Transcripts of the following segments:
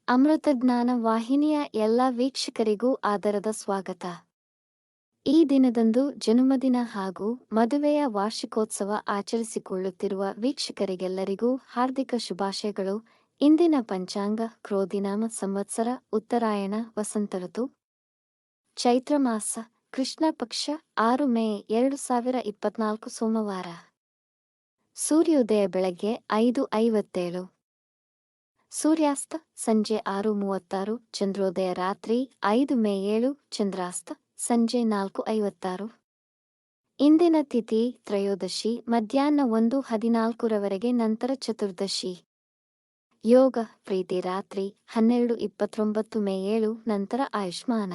ಅಮೃತಜ್ಞಾನ ವಾಹಿನಿಯ ಎಲ್ಲ ವೀಕ್ಷಕರಿಗೂ ಆದರದ ಸ್ವಾಗತ. ಈ ದಿನದಂದು ಜನ್ಮದಿನ ಹಾಗೂ ಮದುವೆಯ ವಾರ್ಷಿಕೋತ್ಸವ ಆಚರಿಸಿಕೊಳ್ಳುತ್ತಿರುವ ವೀಕ್ಷಕರಿಗೆಲ್ಲರಿಗೂ ಹಾರ್ದಿಕ ಶುಭಾಶಯಗಳು. ಇಂದಿನ ಪಂಚಾಂಗ ಕ್ರೋಧಿನಾಮ ಸಂವತ್ಸರ ಉತ್ತರಾಯಣ ವಸಂತ ಋತು ಚೈತ್ರ ಮಾಸ ಕೃಷ್ಣ ಪಕ್ಷ 6 ಮೇ 2024 ಸೋಮವಾರ. ಸೂರ್ಯೋದಯ ಬೆಳಗ್ಗೆ 5:57, ಸೂರ್ಯಾಸ್ತ ಸಂಜೆ 6:36, ಚಂದ್ರೋದಯ ರಾತ್ರಿ 5 ಮೇ 7, ಚಂದ್ರಾಸ್ತ ಸಂಜೆ 4:56. ಇಂದಿನ ತಿಥಿ ತ್ರಯೋದಶಿ ಮಧ್ಯಾಹ್ನ 1:14 ನಂತರ ಚತುರ್ದಶಿ. ಯೋಗ ಪ್ರೀತಿ ರಾತ್ರಿ 12:29 ಮೇ 7 ನಂತರ ಆಯುಷ್ಮಾನ.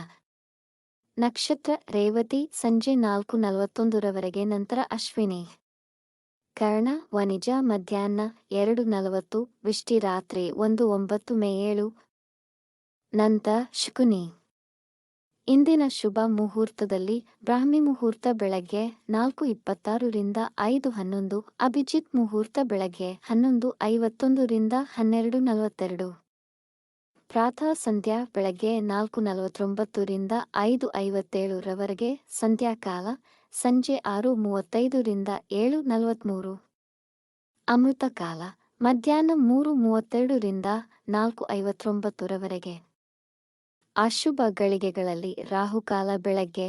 ನಕ್ಷತ್ರ ರೇವತಿ ಸಂಜೆ 4:41 ನಂತರ ಅಶ್ವಿನಿ. ಕರ್ಣ ವನಿಜ ಮಧ್ಯಾಹ್ನ 2:40, ವಿಷ್ಟಿ ರಾತ್ರಿ 1:09 ಮೇ 7 ನಂತರ ಶಕುನಿ. ಇಂದಿನ ಶುಭ ಮುಹೂರ್ತದಲ್ಲಿ ಬ್ರಾಹ್ಮಿ ಮುಹೂರ್ತ ಬೆಳಗ್ಗೆ 4:26 ರಿಂದ 5:11, ಅಭಿಜಿತ್ ಮುಹೂರ್ತ ಬೆಳಗ್ಗೆ 11:51 ರಿಂದ 12:42. ಪ್ರಾತಃ ಸಂಧ್ಯಾ ಬೆಳಗ್ಗೆ 4:49 ರಿಂದ 5:57 ಸಂಧ್ಯಾಕಾಲ ಸಂಜೆ 6:35 ರಿಂದ 7:43. ಅಮೃತ ಕಾಲ ಮಧ್ಯಾಹ್ನ 3:32 ರಿಂದ 4:59. ಅಶುಭ ಗಳಿಗೆಗಳಲ್ಲಿ ರಾಹುಕಾಲ ಬೆಳಗ್ಗೆ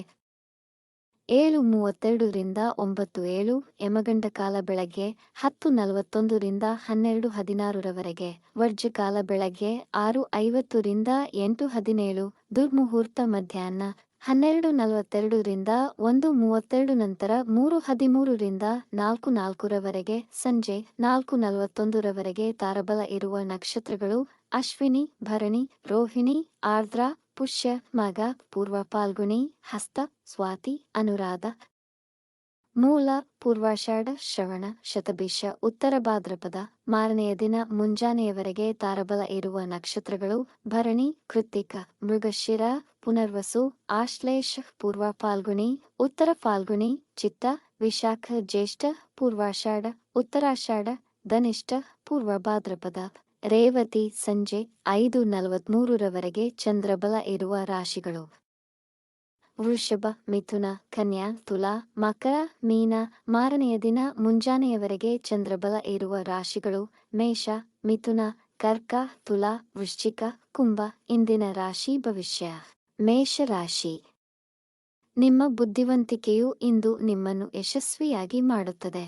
7:32 ರಿಂದ 9:07, ಯಮಗಂಡ ಕಾಲ ಬೆಳಗ್ಗೆ 10:41 ರಿಂದ 12:16. ವರ್ಜಕಾಲ ಬೆಳಗ್ಗೆ 6:50 ರಿಂದ 8:17, ದುರ್ಮುಹೂರ್ತ ಮಧ್ಯಾಹ್ನ 12:42 ರಿಂದ 1:32 ನಂತರ 3:13 ರಿಂದ 4:04 ಸಂಜೆ 4:41 ತಾರಬಲ ಇರುವ ನಕ್ಷತ್ರಗಳು ಅಶ್ವಿನಿ, ಭರಣಿ, ರೋಹಿಣಿ, ಆರ್ದ್ರ, ಪುಷ್ಯ, ಮಗ, ಪೂರ್ವ ಫಾಲ್ಗುಣಿ, ಹಸ್ತ, ಸ್ವಾತಿ, ಅನುರಾಧ, ಮೂಲ, ಪೂರ್ವಾಷಾಢ, ಶ್ರವಣ, ಶತಭಿಷ, ಉತ್ತರ ಭಾದ್ರಪದ. ಮಾರನೆಯ ದಿನ ಮುಂಜಾನೆಯವರೆಗೆ ತಾರಬಲ ಇರುವ ನಕ್ಷತ್ರಗಳು ಭರಣಿ, ಕೃತ್ತಿಕ, ಮೃಗಶಿರ, ಪುನರ್ವಸು, ಆಶ್ಲೇಷ, ಪೂರ್ವ ಫಾಲ್ಗುಣಿ, ಉತ್ತರ ಫಾಲ್ಗುಣಿ, ಚಿತ್ತ, ವಿಶಾಖ, ಜ್ಯೇಷ್ಠ, ಪೂರ್ವಾಷಾಢ, ಉತ್ತರಾಷಾಢ, ಧನಿಷ್ಠ, ಪೂರ್ವ ಭಾದ್ರಪದ. ರೇವತಿ ಸಂಜೆ 5:43 ಚಂದ್ರಬಲ ಇರುವ ರಾಶಿಗಳು ವೃಷಭ, ಮಿಥುನ, ಕನ್ಯಾ, ತುಲಾ, ಮಕರ, ಮೀನ. ಮಾರನೆಯ ದಿನ ಮುಂಜಾನೆಯವರೆಗೆ ಚಂದ್ರಬಲ ಇರುವ ರಾಶಿಗಳು ಮೇಷ, ಮಿಥುನ, ಕರ್ಕ, ತುಲಾ, ವೃಶ್ಚಿಕ, ಕುಂಭ. ಇಂದಿನ ರಾಶಿ ಭವಿಷ್ಯ. ಮೇಷ ರಾಶಿ. ನಿಮ್ಮ ಬುದ್ಧಿವಂತಿಕೆಯು ಇಂದು ನಿಮ್ಮನ್ನು ಯಶಸ್ವಿಯಾಗಿ ಮಾಡುತ್ತದೆ.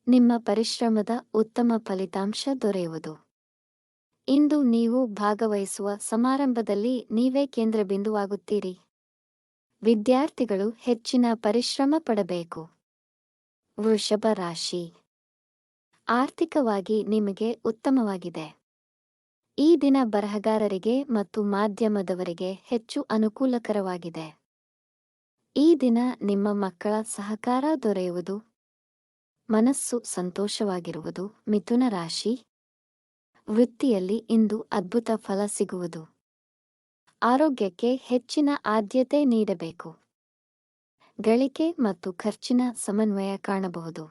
ನಿಮ್ಮ ಪರಿಶ್ರಮದ ಉತ್ತಮ ಫಲಿತಾಂಶ ದೊರೆಯುವುದು. ಇಂದು ನೀವು ಭಾಗವಹಿಸುವ ಸಮಾರಂಭದಲ್ಲಿ ನೀವೇ ಕೇಂದ್ರಬಿಂದುವಾಗುತ್ತೀರಿ. ವಿದ್ಯಾರ್ಥಿಗಳು ಹೆಚ್ಚಿನ ಪರಿಶ್ರಮ ಪಡಬೇಕು. ವೃಷಭ ರಾಶಿ. ಆರ್ಥಿಕವಾಗಿ ನಿಮಗೆ ಉತ್ತಮವಾಗಿದೆ. ಈ ದಿನ ಬರಹಗಾರರಿಗೆ ಮತ್ತು ಮಾಧ್ಯಮದವರಿಗೆ ಹೆಚ್ಚು ಅನುಕೂಲಕರವಾಗಿದೆ. ಈ ದಿನ ನಿಮ್ಮ ಮಕ್ಕಳ ಸಹಕಾರ ದೊರೆಯುವುದು. ಮನಸ್ಸು ಸಂತೋಷವಾಗಿರುವುದು. ಮಿಥುನ ರಾಶಿ. ವೃತ್ತಿಯಲ್ಲಿ ಇಂದು ಅದ್ಭುತ ಫಲ ಸಿಗುವುದು. ಆರೋಗ್ಯಕ್ಕೆ ಹೆಚ್ಚಿನ ಆದ್ಯತೆ ನೀಡಬೇಕು. ಗಳಿಕೆ ಮತ್ತು ಖರ್ಚಿನ ಸಮನ್ವಯ ಕಾಣಬಹುದು.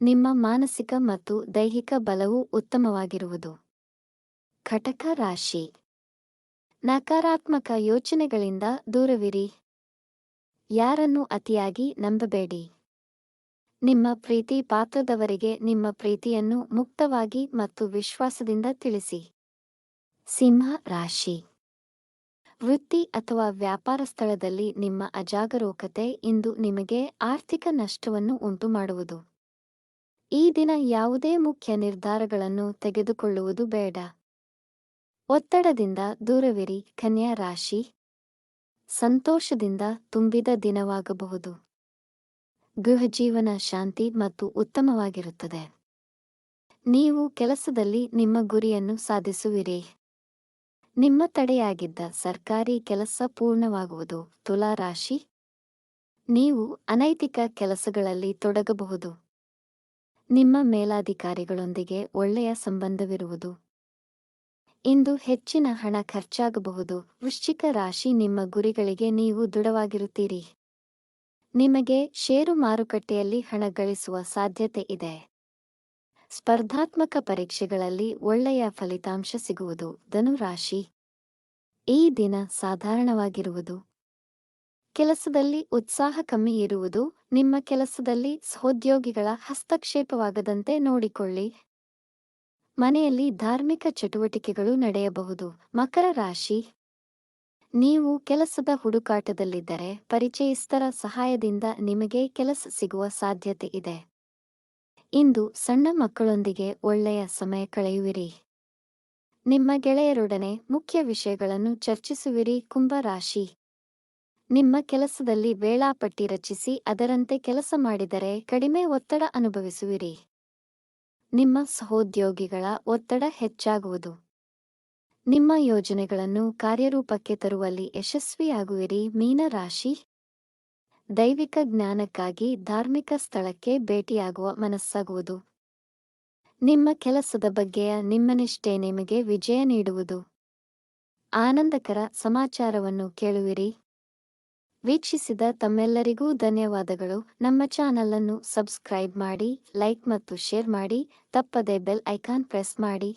ನಿಮ್ಮ ಮಾನಸಿಕ ಮತ್ತು ದೈಹಿಕ ಬಲವು ಉತ್ತಮವಾಗಿರುವುದು. ಕಟಕ ರಾಶಿ. ನಕಾರಾತ್ಮಕ ಯೋಚನೆಗಳಿಂದ ದೂರವಿರಿ. ಯಾರನ್ನೂ ಅತಿಯಾಗಿ ನಂಬಬೇಡಿ. ನಿಮ್ಮ ಪ್ರೀತಿ ಪಾತ್ರದವರಿಗೆ ನಿಮ್ಮ ಪ್ರೀತಿಯನ್ನು ಮುಕ್ತವಾಗಿ ಮತ್ತು ವಿಶ್ವಾಸದಿಂದ ತಿಳಿಸಿ. ಸಿಂಹ ರಾಶಿ. ವೃತ್ತಿ ಅಥವಾ ವ್ಯಾಪಾರ ಸ್ಥಳದಲ್ಲಿ ನಿಮ್ಮ ಅಜಾಗರೂಕತೆ ಇಂದು ನಿಮಗೆ ಆರ್ಥಿಕ ನಷ್ಟವನ್ನು ಉಂಟುಮಾಡುವುದು. ಈ ದಿನ ಯಾವುದೇ ಮುಖ್ಯ ನಿರ್ಧಾರಗಳನ್ನು ತೆಗೆದುಕೊಳ್ಳುವುದು ಬೇಡ. ಒತ್ತಡದಿಂದ ದೂರವಿರಿ. ಕನ್ಯಾ ರಾಶಿ. ಸಂತೋಷದಿಂದ ತುಂಬಿದ ದಿನವಾಗಬಹುದು. ಗೃಹಜೀವನ ಶಾಂತಿ ಮತ್ತು ಉತ್ತಮವಾಗಿರುತ್ತದೆ. ನೀವು ಕೆಲಸದಲ್ಲಿ ನಿಮ್ಮ ಗುರಿಯನ್ನು ಸಾಧಿಸುವಿರಿ. ನಿಮ್ಮ ತಡೆಯಾಗಿದ್ದ ಸರ್ಕಾರಿ ಕೆಲಸ ಪೂರ್ಣವಾಗುವುದು. ತುಲಾ ರಾಶಿ. ನೀವು ಅನೈತಿಕ ಕೆಲಸಗಳಲ್ಲಿ ತೊಡಗಬಹುದು. ನಿಮ್ಮ ಮೇಲಾಧಿಕಾರಿಗಳೊಂದಿಗೆ ಒಳ್ಳೆಯ ಸಂಬಂಧವಿರುವುದು. ಇಂದು ಹೆಚ್ಚಿನ ಹಣ ಖರ್ಚಾಗಬಹುದು. ವೃಶ್ಚಿಕ ರಾಶಿ. ನಿಮ್ಮ ಗುರಿಗಳಿಗೆ ನೀವು ದೃಢವಾಗಿರುತ್ತೀರಿ. ನಿಮಗೆ ಷೇರು ಮಾರುಕಟ್ಟೆಯಲ್ಲಿ ಹಣ ಗಳಿಸುವ ಸಾಧ್ಯತೆ ಇದೆ. ಸ್ಪರ್ಧಾತ್ಮಕ ಪರೀಕ್ಷೆಗಳಲ್ಲಿ ಒಳ್ಳೆಯ ಫಲಿತಾಂಶ ಸಿಗುವುದು. ಧನುರಾಶಿ, ಈ ದಿನ ಸಾಧಾರಣವಾಗಿರುವುದು. ಕೆಲಸದಲ್ಲಿ ಉತ್ಸಾಹ ಕಮ್ಮಿ ಇರುವುದು. ನಿಮ್ಮ ಕೆಲಸದಲ್ಲಿ ಸಹೋದ್ಯೋಗಿಗಳ ಹಸ್ತಕ್ಷೇಪವಾಗದಂತೆ ನೋಡಿಕೊಳ್ಳಿ. ಮನೆಯಲ್ಲಿ ಧಾರ್ಮಿಕ ಚಟುವಟಿಕೆಗಳು ನಡೆಯಬಹುದು. ಮಕರ ರಾಶಿ, ನೀವು ಕೆಲಸದ ಹುಡುಕಾಟದಲ್ಲಿದ್ದರೆ ಪರಿಚಯಸ್ಥರ ಸಹಾಯದಿಂದ ನಿಮಗೆ ಕೆಲಸ ಸಿಗುವ ಸಾಧ್ಯತೆ ಇದೆ. ಇಂದು ಸಣ್ಣ ಮಕ್ಕಳೊಂದಿಗೆ ಒಳ್ಳೆಯ ಸಮಯ ಕಳೆಯುವಿರಿ. ನಿಮ್ಮ ಗೆಳೆಯರೊಡನೆ ಮುಖ್ಯ ವಿಷಯಗಳನ್ನು ಚರ್ಚಿಸುವಿರಿ. ಕುಂಭ ರಾಶಿ, ನಿಮ್ಮ ಕೆಲಸದಲ್ಲಿ ವೇಳಾಪಟ್ಟಿ ರಚಿಸಿ ಅದರಂತೆ ಕೆಲಸ ಮಾಡಿದರೆ ಕಡಿಮೆ ಒತ್ತಡ ಅನುಭವಿಸುವಿರಿ. ನಿಮ್ಮ ಸಹೋದ್ಯೋಗಿಗಳ ಒತ್ತಡ ಹೆಚ್ಚಾಗುವುದು. ನಿಮ್ಮ ಯೋಜನೆಗಳನ್ನು ಕಾರ್ಯರೂಪಕ್ಕೆ ತರುವಲ್ಲಿ ಯಶಸ್ವಿಯಾಗುವಿರಿ. ಮೀನ ರಾಶಿ, ದೈವಿಕ ಜ್ಞಾನಕ್ಕಾಗಿ ಧಾರ್ಮಿಕ ಸ್ಥಳಕ್ಕೆ ಭೇಟಿಯಾಗುವ ಮನಸ್ಸಾಗುವುದು. ನಿಮ್ಮ ಕೆಲಸದ ಬಗ್ಗೆಯ ನಿಮ್ಮ ನಿಷ್ಠೆ ನಿಮಗೆ ವಿಜಯ ನೀಡುವುದು. ಆನಂದಕರ ಸಮಾಚಾರವನ್ನು ಕೇಳುವಿರಿ. ವೀಕ್ಷಿಸಿದ ತಮ್ಮೆಲ್ಲರಿಗೂ ಧನ್ಯವಾದಗಳು. ನಮ್ಮ ಚಾನಲ್ ಅನ್ನು ಸಬ್ಸ್ಕ್ರೈಬ್ ಮಾಡಿ, ಲೈಕ್ ಮತ್ತು ಶೇರ್ ಮಾಡಿ. ತಪ್ಪದೆ ಬೆಲ್ ಐಕಾನ್ ಪ್ರೆಸ್ ಮಾಡಿ.